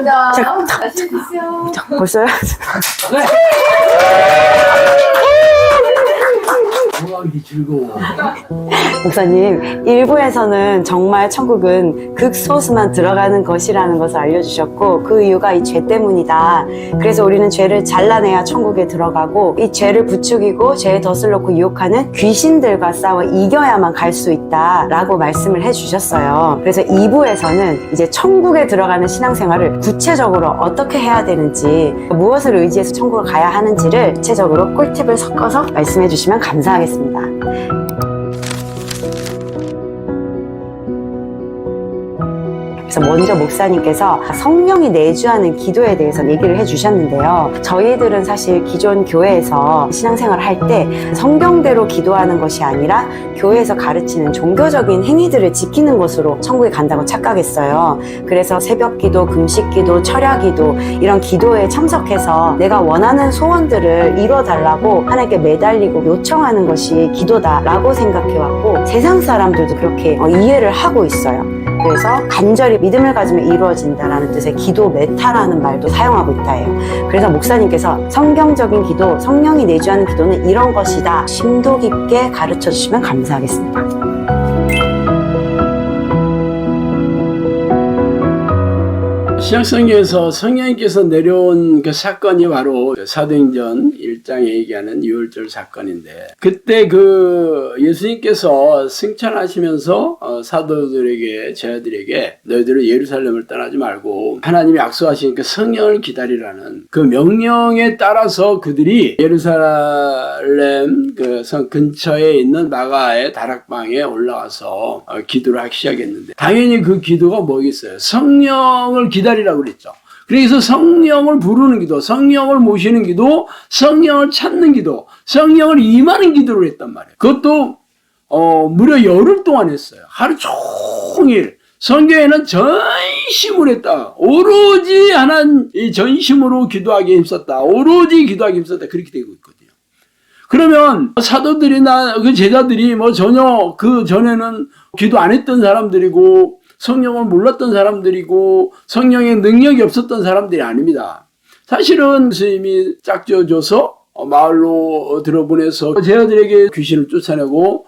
감사합니다. 맛있게 드세요. 벌써요? 우와, 즐거워. 목사님, 일부에서는 정말 천국은 극소수만 들어가는 것이라는 것을 알려주셨고, 그 이유가 이 죄 때문이다. 그래서 우리는 죄를 잘라내야 천국에 들어가고, 이 죄를 부추기고 죄에 덫을 놓고 유혹하는 귀신들과 싸워 이겨야만 갈 수 있다 라고 말씀을 해주셨어요. 그래서 2부에서는 이제 천국에 들어가는 신앙생활을 구체적으로 어떻게 해야 되는지, 무엇을 의지해서 천국을 가야 하는지를 구체적으로 꿀팁을 섞어서 말씀해 주시면 감사하겠습니다. 그래서 먼저 목사님께서 성령이 내주하는 기도에 대해서 얘기를 해주셨는데요. 저희들은 사실 기존 교회에서 신앙생활을 할 때 성경대로 기도하는 것이 아니라 교회에서 가르치는 종교적인 행위들을 지키는 것으로 천국에 간다고 착각했어요. 그래서 새벽기도, 금식기도, 철야기도 이런 기도에 참석해서 내가 원하는 소원들을 이뤄달라고 하나님께 매달리고 요청하는 것이 기도다라고 생각해왔고, 세상 사람들도 그렇게 이해를 하고 있어요. 그래서 간절히 믿음을 가지면 이루어진다라는 뜻의 기도 메타라는 말도 사용하고 있다예요. 그래서 목사님께서 성경적인 기도, 성령이 내주하는 기도는 이런 것이다, 심도 깊게 가르쳐 주시면 감사하겠습니다. 신약성경에서 성령님께서 내려온 그 사건이 바로 사도행전 1장에 얘기하는 유월절 사건인데, 그때 그 예수님께서 승천하시면서 사도들에게, 제자들에게 너희들은 예루살렘을 떠나지 말고 하나님이 약속하신 그 성령을 기다리라는 그 명령에 따라서 그들이 예루살렘 그 성 근처에 있는 마가의 다락방에 올라와서 기도를 하기 시작했는데, 당연히 그 기도가 뭐겠어요? 성령을 기다리라고 그랬죠. 그래서 성령을 부르는 기도, 성령을 모시는 기도, 성령을 찾는 기도, 성령을 임하는 기도를 했단 말이에요. 그것도 무려 열흘 동안 했어요. 하루 종일. 성경에는 전심을 했다. 오로지 하나님 이 전심으로 기도하기에 힘썼다. 오로지 기도하기에 힘썼다. 그렇게 되고 있거든요. 그러면 사도들이나 그 제자들이 뭐 전혀 그 전에는 기도 안 했던 사람들이고 성령을 몰랐던 사람들이고 성령의 능력이 없었던 사람들이 아닙니다. 사실은 스님이 짝지어줘서 마을로 들어보내서 제자들에게 귀신을 쫓아내고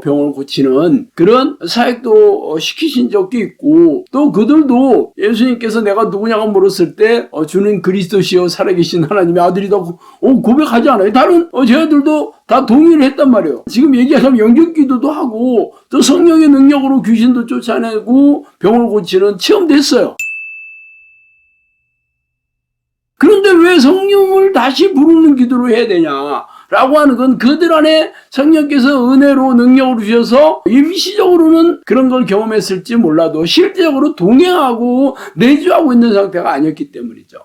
병을 고치는 그런 사역도 시키신 적도 있고, 또 그들도 예수님께서 내가 누구냐고 물었을 때 주는 그리스도시요 살아계신 하나님의 아들이다 고백하지 않아요. 다른 제자들도 다 동의를 했단 말이에요. 지금 얘기하자면 영접기도도 하고 또 성령의 능력으로 귀신도 쫓아내고 병을 고치는 체험도 했어요. 그런데 왜 성령을 다시 부르는 기도를 해야 되냐라고 하는 건 그들 안에 성령께서 은혜로 능력을 주셔서 임시적으로는 그런 걸 경험했을지 몰라도 실제적으로 동행하고 내주하고 있는 상태가 아니었기 때문이죠.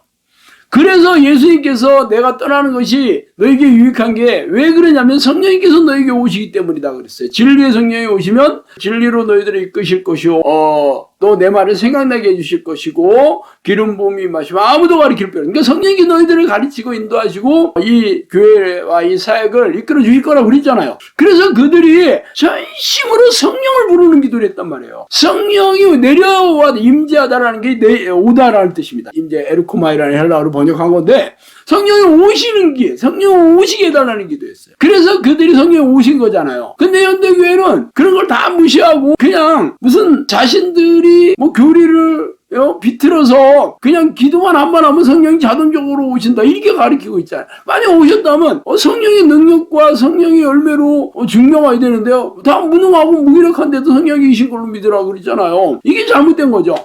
그래서 예수님께서 내가 떠나는 것이 너에게 유익한 게 왜 그러냐면 성령님께서 너에게 오시기 때문이다 그랬어요. 진리의 성령이 오시면 진리로 너희들을 이끄실 것이요 또 내 말을 생각나게 해주실 것이고 기름 부음이 마시면 아무도 가르칠 수 없다. 그러니까 성령이 너희들을 가르치고 인도하시고 이 교회와 이 사역을 이끌어 주실 거라고 그랬잖아요. 그래서 그들이 전심으로 성령을 부르는 기도를 했단 말이에요. 성령이 내려와 임재하다라는 게 오다라는 뜻입니다. 임재 에르코마이라는 헬라어로 번역한 건데, 성령이 오시는 길, 성령 오시게 해달라는 기도였어요. 그래서 그들이 성령이 오신 거잖아요. 근데 현대교회는 그런 걸 다 무시하고 그냥 무슨 자신들이 뭐 교리를 비틀어서 그냥 기도만 한 번 하면 성령이 자동적으로 오신다 이렇게 가르치고 있잖아요. 만약 오셨다면 성령의 능력과 성령의 열매로 증명해야 되는데요. 다 무능하고 무기력한데도 성령이신 걸로 믿으라고 그러잖아요. 이게 잘못된 거죠.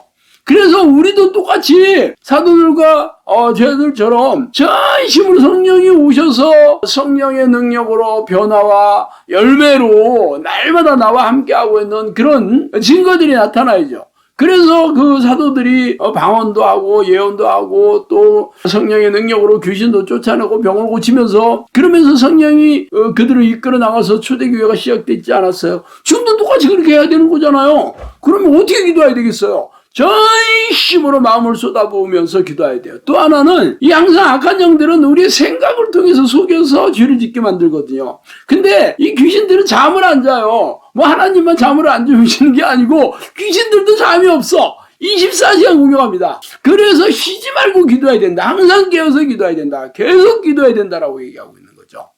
그래서 우리도 똑같이 사도들과 제자들처럼 전심으로 성령이 오셔서 성령의 능력으로 변화와 열매로 날마다 나와 함께하고 있는 그런 증거들이 나타나야죠. 그래서 그 사도들이 방언도 하고 예언도 하고 또 성령의 능력으로 귀신도 쫓아내고 병을 고치면서, 그러면서 성령이 그들을 이끌어 나가서 초대교회가 시작됐지 않았어요. 지금도 똑같이 그렇게 해야 되는 거잖아요. 그러면 어떻게 기도해야 되겠어요? 전심으로 마음을 쏟아부으면서 기도해야 돼요. 또 하나는 이 항상 악한 영들은 우리의 생각을 통해서 속여서 죄를 짓게 만들거든요. 근데 이 귀신들은 잠을 안 자요. 뭐 하나님만 잠을 안 주시는 게 아니고 귀신들도 잠이 없어. 24시간 공경합니다. 그래서 쉬지 말고 기도해야 된다. 항상 깨어서 기도해야 된다. 계속 기도해야 된다라고 얘기하고 있는 거죠.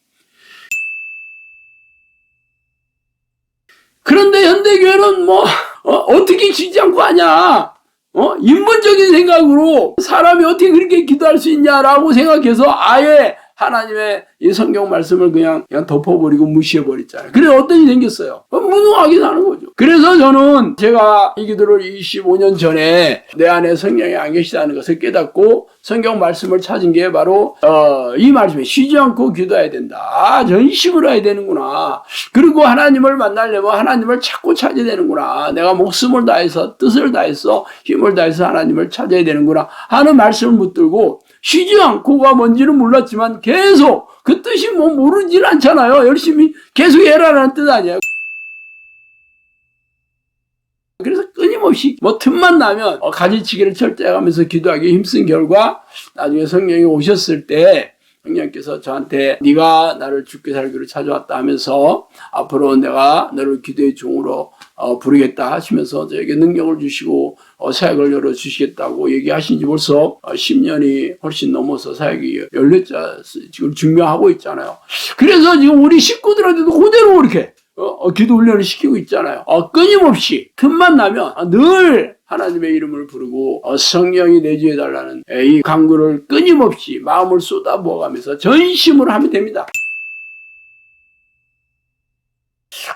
그런데 현대교회는 어떻게 쉬지 않고 하냐? 인본적인 생각으로 사람이 어떻게 그렇게 기도할 수 있냐라고 생각해서 아예 하나님의 이 성경 말씀을 그냥 덮어버리고 무시해버렸잖아요. 그래서 어떤 일이 생겼어요? 무능하게 사는 거죠. 그래서 저는 제가 이 기도를 25년 전에 내 안에 성령이 안 계시다는 것을 깨닫고 성경 말씀을 찾은 게 바로 이 말씀에 쉬지 않고 기도해야 된다. 전심으로 해야 되는구나. 그리고 하나님을 만나려면 하나님을 찾고 찾아야 되는구나. 내가 목숨을 다해서 뜻을 다해서 힘을 다해서 하나님을 찾아야 되는구나 하는 말씀을 붙들고 쉬지 않고가 뭔지는 몰랐지만 계속 그 뜻이 모르지는 않잖아요. 열심히 계속 해라라는 뜻 아니에요. 그래서 끊임없이 틈만 나면 가지치기를 철저하면서 기도하기 힘쓴 결과 나중에 성령이 오셨을 때 성령께서 저한테 네가 나를 죽게 살기로 찾아왔다 하면서 앞으로 내가 너를 기도의 종으로 부르겠다 하시면서 저에게 능력을 주시고 사역을 열어주시겠다고 얘기하신 지 벌써 10년이 훨씬 넘어서 사역이 열렸자 지금 증명하고 있잖아요. 그래서 지금 우리 식구들한테도 그대로 이렇게 기도 훈련을 시키고 있잖아요. 끊임없이 틈만 나면 늘 하나님의 이름을 부르고 성령이 내주해 달라는 이 간구를 끊임없이 마음을 쏟아부어가면서 전심으로 하면 됩니다.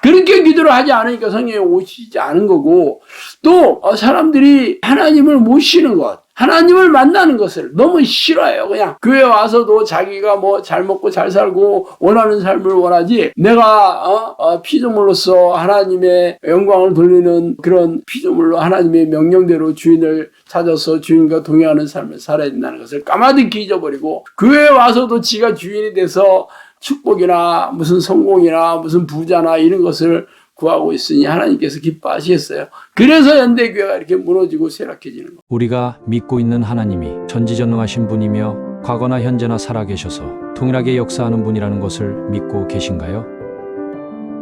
그렇게 기도를 하지 않으니까 성령이 오시지 않은 거고, 또 사람들이 하나님을 모시는 것, 하나님을 만나는 것을 너무 싫어해요. 그냥 교회 와서도 자기가 잘 먹고 잘 살고 원하는 삶을 원하지, 내가 피조물로서 하나님의 영광을 돌리는 그런 피조물로 하나님의 명령대로 주인을 찾아서 주인과 동행하는 삶을 살아야 된다는 것을 까마득히 잊어버리고, 교회에 와서도 지가 주인이 돼서 축복이나 무슨 성공이나 무슨 부자나 이런 것을 구하고 있으니 하나님께서 기뻐하시겠어요. 그래서 현대교회가 이렇게 무너지고 쇠락해지는 거예요. 우리가 믿고 있는 하나님이 전지전능하신 분이며 과거나 현재나 살아계셔서 동일하게 역사하는 분이라는 것을 믿고 계신가요?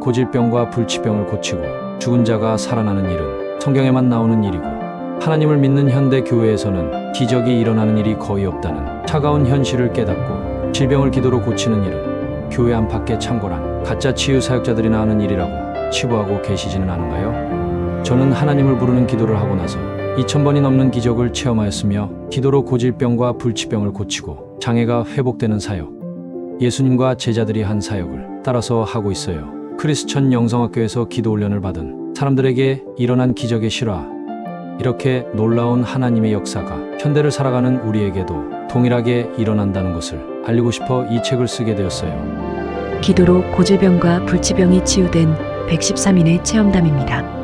고질병과 불치병을 고치고 죽은 자가 살아나는 일은 성경에만 나오는 일이고, 하나님을 믿는 현대교회에서는 기적이 일어나는 일이 거의 없다는 차가운 현실을 깨닫고 질병을 기도로 고치는 일은 교회 안팎에 창궐한 가짜 치유 사역자들이나 하는 일이라고 치부하고 계시지는 않은가요? 저는 하나님을 부르는 기도를 하고 나서 2000번이 넘는 기적을 체험하였으며, 기도로 고질병과 불치병을 고치고 장애가 회복되는 사역, 예수님과 제자들이 한 사역을 따라서 하고 있어요. 크리스천 영성학교에서 기도 훈련을 받은 사람들에게 일어난 기적의 실화, 이렇게 놀라운 하나님의 역사가 현대를 살아가는 우리에게도 동일하게 일어난다는 것을 알리고 싶어 이 책을 쓰게 되었어요. 기도로 고질병과 불치병이 치유된 113인의 체험담입니다.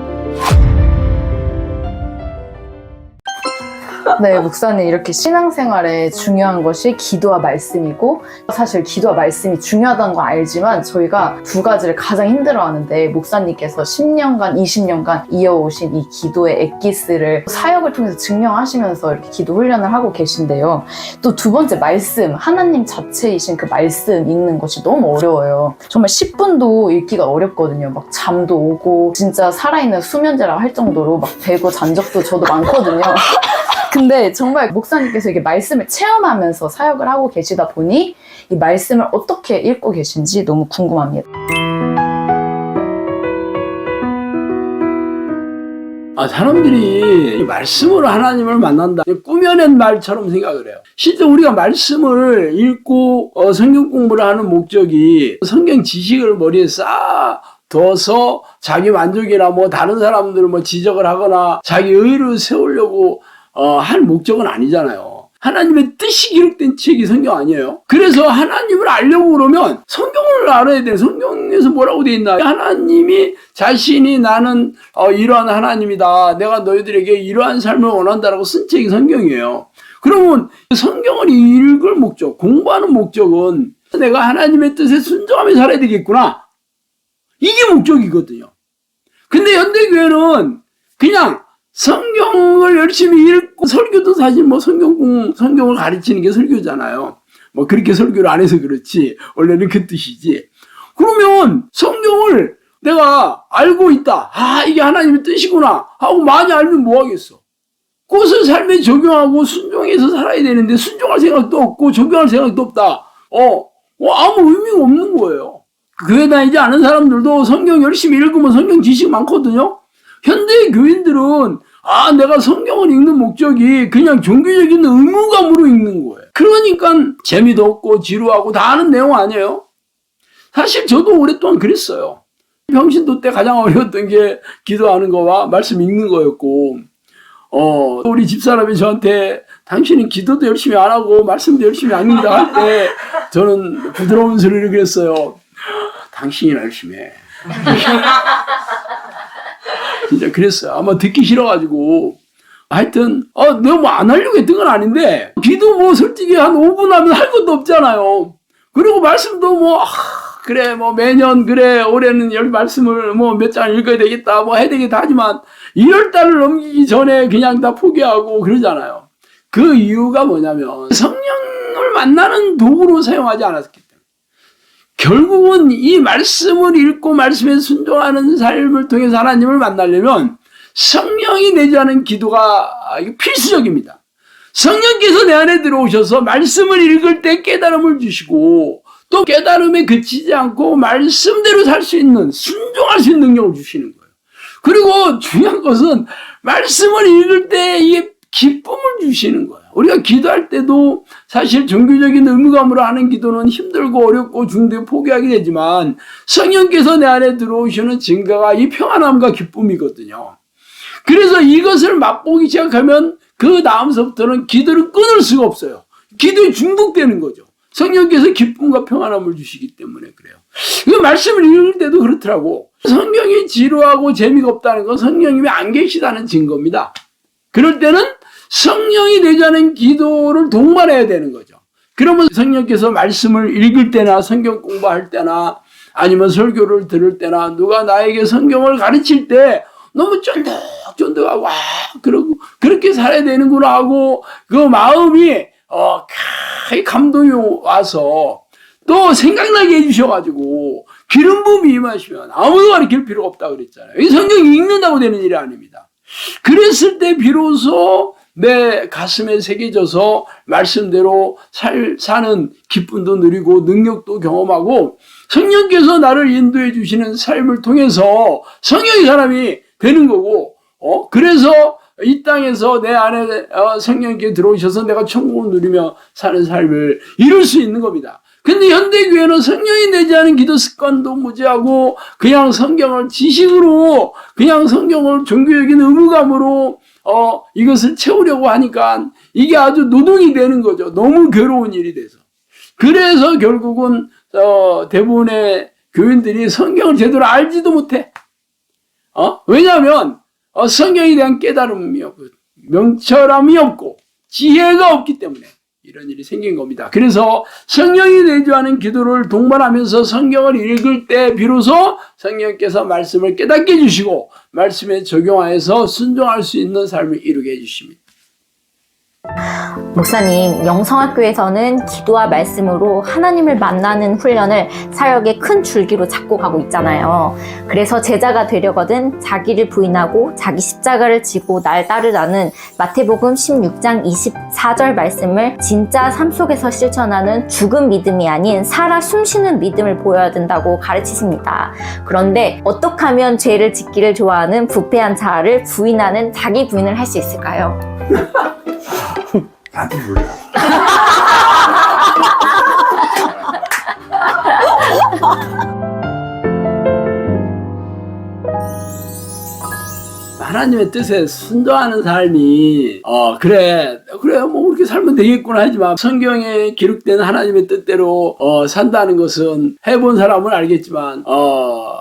네, 목사님, 이렇게 신앙생활에 중요한 것이 기도와 말씀이고, 사실 기도와 말씀이 중요하다는 거 알지만 저희가 두 가지를 가장 힘들어하는데, 목사님께서 10년간, 20년간 이어오신 이 기도의 엑기스를 사역을 통해서 증명하시면서 이렇게 기도 훈련을 하고 계신데요. 또 두 번째, 말씀, 하나님 자체이신 그 말씀 읽는 것이 너무 어려워요. 정말 10분도 읽기가 어렵거든요. 막 잠도 오고 진짜 살아있는 수면제라고 할 정도로 막 베고 잔 적도 저도 많거든요. 근데 정말 목사님께서 이게 말씀을 체험하면서 사역을 하고 계시다 보니 이 말씀을 어떻게 읽고 계신지 너무 궁금합니다. 사람들이 말씀으로 하나님을 만난다, 꾸며낸 말처럼 생각을 해요. 실제 우리가 말씀을 읽고 성경 공부를 하는 목적이 성경 지식을 머리에 쌓아둬서 자기 만족이나 다른 사람들을 지적을 하거나 자기 의의를 세우려고 할 목적은 아니잖아요. 하나님의 뜻이 기록된 책이 성경 아니에요. 그래서 하나님을 알려고 그러면 성경을 알아야 돼. 성경에서 뭐라고 돼 있나? 하나님이 자신이 나는 이러한 하나님이다, 내가 너희들에게 이러한 삶을 원한다라고 쓴 책이 성경이에요. 그러면 성경을 읽을 목적, 공부하는 목적은 내가 하나님의 뜻에 순종하며 살아야 되겠구나, 이게 목적이거든요. 근데 현대교회는 그냥 성경을 열심히 읽고, 설교도 사실 성경을 가르치는 게 설교잖아요. 그렇게 설교를 안 해서 그렇지 원래는 그 뜻이지. 그러면 성경을 내가 알고 있다, 이게 하나님의 뜻이구나 하고 많이 알면 뭐 하겠어? 그것을 삶에 적용하고 순종해서 살아야 되는데 순종할 생각도 없고 적용할 생각도 없다. 아무 의미가 없는 거예요. 교회 다니지 않은 사람들도 성경 열심히 읽으면 성경 지식 많거든요. 현대 교인들은 내가 성경을 읽는 목적이 그냥 종교적인 의무감으로 읽는 거예요. 그러니까 재미도 없고 지루하고 다 아는 내용 아니에요? 사실 저도 오랫동안 그랬어요. 평신도 때 가장 어려웠던 게 기도하는 거와 말씀 읽는 거였고, 우리 집사람이 저한테 당신은 기도도 열심히 안 하고 말씀도 열심히 안 읽는다 할 때 저는 부드러운 소리를 그랬어요. 당신이나 열심히 해. 진짜 그랬어요. 아마 듣기 싫어가지고. 하여튼, 내가 뭐 안 하려고 했던 건 아닌데, 기도 뭐 솔직히 한 5분 하면 할 것도 없잖아요. 그리고 말씀도 뭐, 그래, 뭐 매년, 그래, 올해는 열 말씀을 뭐 몇 장 읽어야 되겠다, 뭐 해야 되겠다 하지만, 1월 달을 넘기기 전에 그냥 다 포기하고 그러잖아요. 그 이유가 뭐냐면, 성령을 만나는 도구로 사용하지 않았기 때문에. 결국은 이 말씀을 읽고 말씀에 순종하는 삶을 통해서 하나님을 만나려면 성령이 내주하는 기도가 필수적입니다. 성령께서 내 안에 들어오셔서 말씀을 읽을 때 깨달음을 주시고 또 깨달음에 그치지 않고 말씀대로 살 수 있는 순종할 수 있는 능력을 주시는 거예요. 그리고 중요한 것은 말씀을 읽을 때 이게 기쁨을 주시는 거예요. 우리가 기도할 때도 사실 종교적인 의무감으로 하는 기도는 힘들고 어렵고 중대 포기하게 되지만 성령께서 내 안에 들어오시는 증거가 이 평안함과 기쁨이거든요. 그래서 이것을 맛보기 시작하면 그 다음서부터는 기도를 끊을 수가 없어요. 기도에 중독되는 거죠. 성령께서 기쁨과 평안함을 주시기 때문에 그래요. 이 말씀을 읽을 때도 그렇더라고. 성경이 지루하고 재미가 없다는 건 성령님이 안 계시다는 증거입니다. 그럴 때는 성령이 내주하는 기도를 동반해야 되는 거죠. 그러면 성령께서 말씀을 읽을 때나 성경 공부할 때나 아니면 설교를 들을 때나 누가 나에게 성경을 가르칠 때 너무 쫀득쫀득하고 그러고 그렇게 살아야 되는구나 하고 그 마음이 감동이 와서 또 생각나게 해주셔가지고 기름 부음이 임하시면 아무도 가르칠 필요가 없다 그랬잖아요. 이 성경이 읽는다고 되는 일이 아닙니다. 그랬을 때 비로소 내 가슴에 새겨져서 말씀대로 사는 기쁨도 누리고 능력도 경험하고 성령께서 나를 인도해 주시는 삶을 통해서 성령의 사람이 되는 거고 그래서 이 땅에서 내 안에 성령께 들어오셔서 내가 천국을 누리며 사는 삶을 이룰 수 있는 겁니다. 근데 현대교회는 성령이 내지 않은 기도 습관도 무지하고 그냥 성경을 지식으로 그냥 성경을 종교적인 의무감으로 이것을 채우려고 하니까 이게 아주 노동이 되는 거죠. 너무 괴로운 일이 돼서. 그래서 결국은 대부분의 교인들이 성경을 제대로 알지도 못해. 왜냐하면 성경에 대한 깨달음이 없고 명철함이 없고 지혜가 없기 때문에 이런 일이 생긴 겁니다. 그래서 성령이 내주하는 기도를 동반하면서 성경을 읽을 때 비로소 성령께서 말씀을 깨닫게 해주시고 말씀에 적용하여서 순종할 수 있는 삶을 이루게 해주십니다. 목사님, 영성학교에서는 기도와 말씀으로 하나님을 만나는 훈련을 사역의 큰 줄기로 잡고 가고 있잖아요. 그래서 제자가 되려거든 자기를 부인하고 자기 십자가를 지고 날 따르라는 마태복음 16장 24절 말씀을 진짜 삶 속에서 실천하는 죽은 믿음이 아닌 살아 숨쉬는 믿음을 보여야 된다고 가르치십니다. 그런데 어떻게 하면 죄를 짓기를 좋아하는 부패한 자아를 부인하는 자기 부인을 할 수 있을까요? 나도 몰라. 하나님의 뜻에 순종하는 삶이 그래 뭐 그렇게 살면 되겠구나 하지만 성경에 기록된 하나님의 뜻대로 산다는 것은 해본 사람은 알겠지만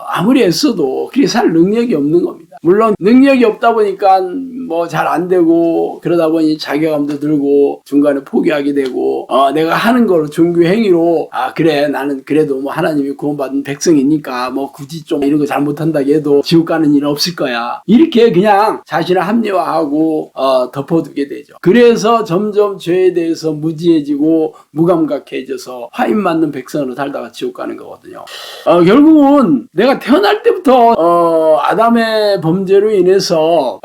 아무리 애써도 그렇게 살 능력이 없는 겁니다. 물론 능력이 없다 보니까 뭐 잘 안 되고 그러다 보니 자괴감도 들고 중간에 포기하게 되고 내가 하는 거로 종교 행위로 그래 나는 그래도 뭐 하나님이 구원받은 백성이니까 뭐 굳이 좀 이런 거 잘못한다 해도 지옥 가는 일은 없을 거야 이렇게 그냥 자신을 합리화하고 덮어두게 되죠. 그래서 점점 죄에 대해서 무지해지고 무감각해져서 화인 맞는 백성으로 살다가 지옥 가는 거거든요. 결국은 내가 태어날 때부터 아담의 범죄로 인해서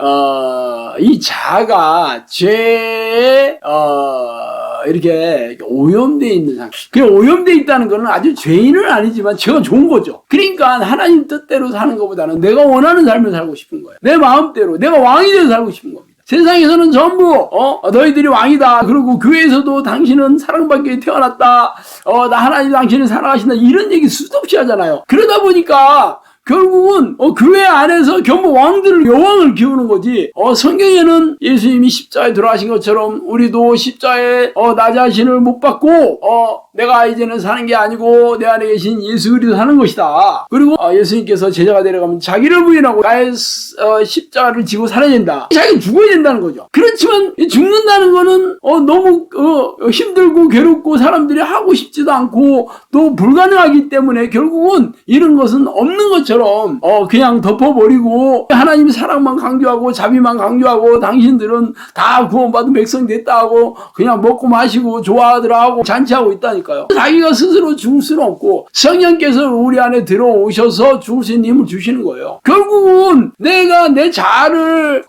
이 자아가 죄에 이렇게 오염되어 있는 상태. 그 오염되어 있다는 것은 아주 죄인은 아니지만 죄가 좋은 거죠. 그러니까 하나님 뜻대로 사는 것보다는 내가 원하는 삶을 살고 싶은 거예요. 내 마음대로 내가 왕이 돼서 살고 싶은 겁니다. 세상에서는 전부 너희들이 왕이다. 그리고 교회에서도 당신은 사랑받게 태어났다. 나 하나님 당신을 사랑하신다. 이런 얘기 수도 없이 하잖아요. 그러다 보니까 결국은 교회 안에서 전부 왕들을 여왕을 키우는 거지. 성경에는 예수님이 십자가에 돌아가신 것처럼 우리도 십자가에 나 자신을 못 받고 내가 이제는 사는 게 아니고 내 안에 계신 예수 그리스도 사는 것이다. 그리고 예수님께서 제자가 되려가면 자기를 부인하고 나의 십자가를 지고 살아야 된다. 자기가 죽어야 된다는 거죠. 그렇지만 죽는다는 거는 너무 힘들고 괴롭고 사람들이 하고 싶지도 않고 또 불가능하기 때문에 결국은 이런 것은 없는 것처럼 그냥 덮어버리고 하나님의 사랑만 강조하고 자비만 강조하고 당신들은 다 구원받은 백성 됐다 하고 그냥 먹고 마시고 좋아하더라 하고 잔치하고 있다니까요. 자기가 스스로 죽을 수는 없고 성령께서 우리 안에 들어오셔서 죽을 수 있는 힘을 주시는 거예요. 결국은 내가 내 자아를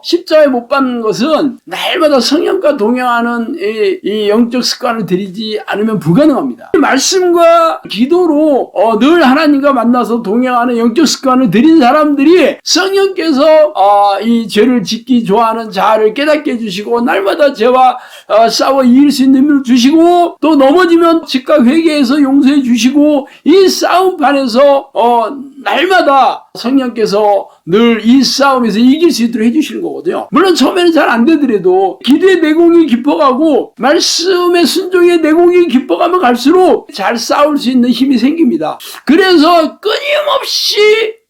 십자가에 못 받는 것은 날마다 성령과 동행하는 이 영적 습관을 들이지 않으면 불가능합니다. 말씀과 기도로 늘 하나님과 만나서 동행하는 영적 습관을 들인 사람들이 성령께서 이 죄를 짓기 좋아하는 자아를 깨닫게 해주시고 날마다 죄와 싸워 이길 수 있는 힘을 주시고 또 넘어지면 즉각 회개해서 용서해 주시고 이 싸움판에서 날마다 성령께서 늘 이 싸움에서 이길 수 있도록 해주시는 거거든요. 물론 처음에는 잘 안 되더라도 기도의 내공이 깊어가고 말씀의 순종의 내공이 깊어가면 갈수록 잘 싸울 수 있는 힘이 생깁니다. 그래서 끊임없이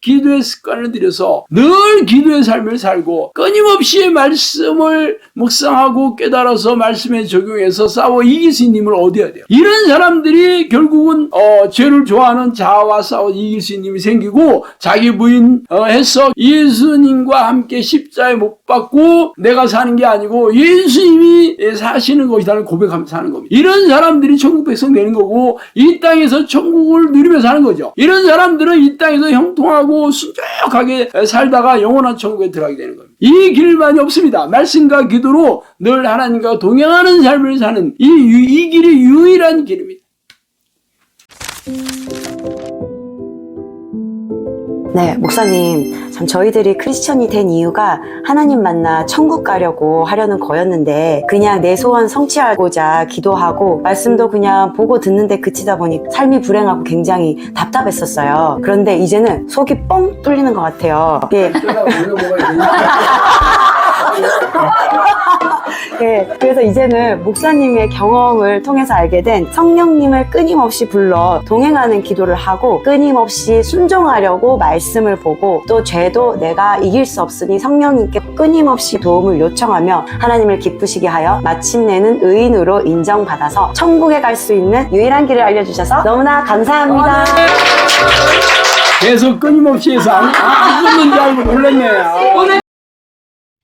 기도의 습관을 들여서 늘 기도의 삶을 살고 끊임없이 말씀을 묵상하고 깨달아서 말씀에 적용해서 싸워 이길 수 있는 힘을 얻어야 돼요. 이런 사람들이 결국은 죄를 좋아하는 자아와 싸워 이길 수 있는 힘이 생기고 자기 부인해서 예수님과 함께 십자가에 못 박고 내가 사는 게 아니고 예수님이 사시는 것이라는 고백하면서 사는 겁니다. 이런 사람들이 천국 백성 되는 거고 이 땅에서 천국을 누리며 사는 거죠. 이런 사람들은 이 땅에서 형통하고 순종하게 살다가 영원한 천국에 들어가게 되는 겁니다. 이 길만이 없습니다. 말씀과 기도로 늘 하나님과 동행하는 삶을 사는 이 길이 유일한 길입니다. 네, 목사님, 참 저희들이 크리스천이 된 이유가 하나님 만나 천국 가려고 하려는 거였는데 그냥 내 소원 성취하고자 기도하고 말씀도 그냥 보고 듣는데 그치다 보니 삶이 불행하고 굉장히 답답했었어요. 그런데 이제는 속이 뻥 뚫리는 것 같아요. 예. 예, 그래서 이제는 목사님의 경험을 통해서 알게 된 성령님을 끊임없이 불러 동행하는 기도를 하고 끊임없이 순종하려고 말씀을 보고 또 죄도 내가 이길 수 없으니 성령님께 끊임없이 도움을 요청하며 하나님을 기쁘시게 하여 마침내는 의인으로 인정받아서 천국에 갈 수 있는 유일한 길을 알려주셔서 너무나 감사합니다. 계속 끊임없이 해서 안 끊는 줄 알고 놀랐네요.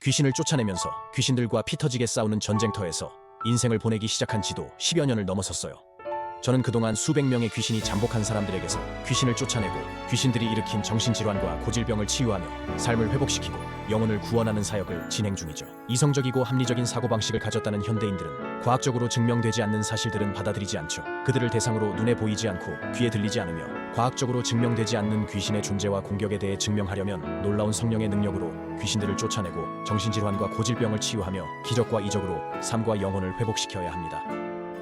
귀신을 쫓아내면서 귀신들과 피 터지게 싸우는 전쟁터에서 인생을 보내기 시작한 지도 10여 년을 넘어섰어요. 저는 그동안 수백 명의 귀신이 잠복한 사람들에게서 귀신을 쫓아내고 귀신들이 일으킨 정신질환과 고질병을 치유하며 삶을 회복시키고 영혼을 구원하는 사역을 진행 중이죠. 이성적이고 합리적인 사고방식을 가졌다는 현대인들은 과학적으로 증명되지 않는 사실들은 받아들이지 않죠. 그들을 대상으로 눈에 보이지 않고 귀에 들리지 않으며 과학적으로 증명되지 않는 귀신의 존재와 공격에 대해 증명하려면 놀라운 성령의 능력으로 귀신들을 쫓아내고 정신질환과 고질병을 치유하며 기적과 이적으로 삶과 영혼을 회복시켜야 합니다.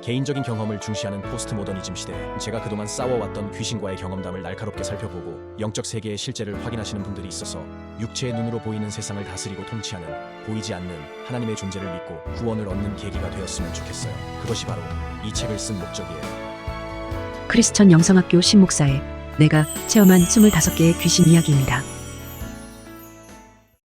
개인적인 경험을 중시하는 포스트 모더니즘 시대에 제가 그동안 싸워왔던 귀신과의 경험담을 날카롭게 살펴보고 영적 세계의 실제를 확인하시는 분들이 있어서 육체의 눈으로 보이는 세상을 다스리고 통치하는 보이지 않는 하나님의 존재를 믿고 구원을 얻는 계기가 되었으면 좋겠어요. 그것이 바로 이 책을 쓴 목적이에요. 크리스천 영성학교 신목사의 내가 체험한 25개의 귀신 이야기입니다.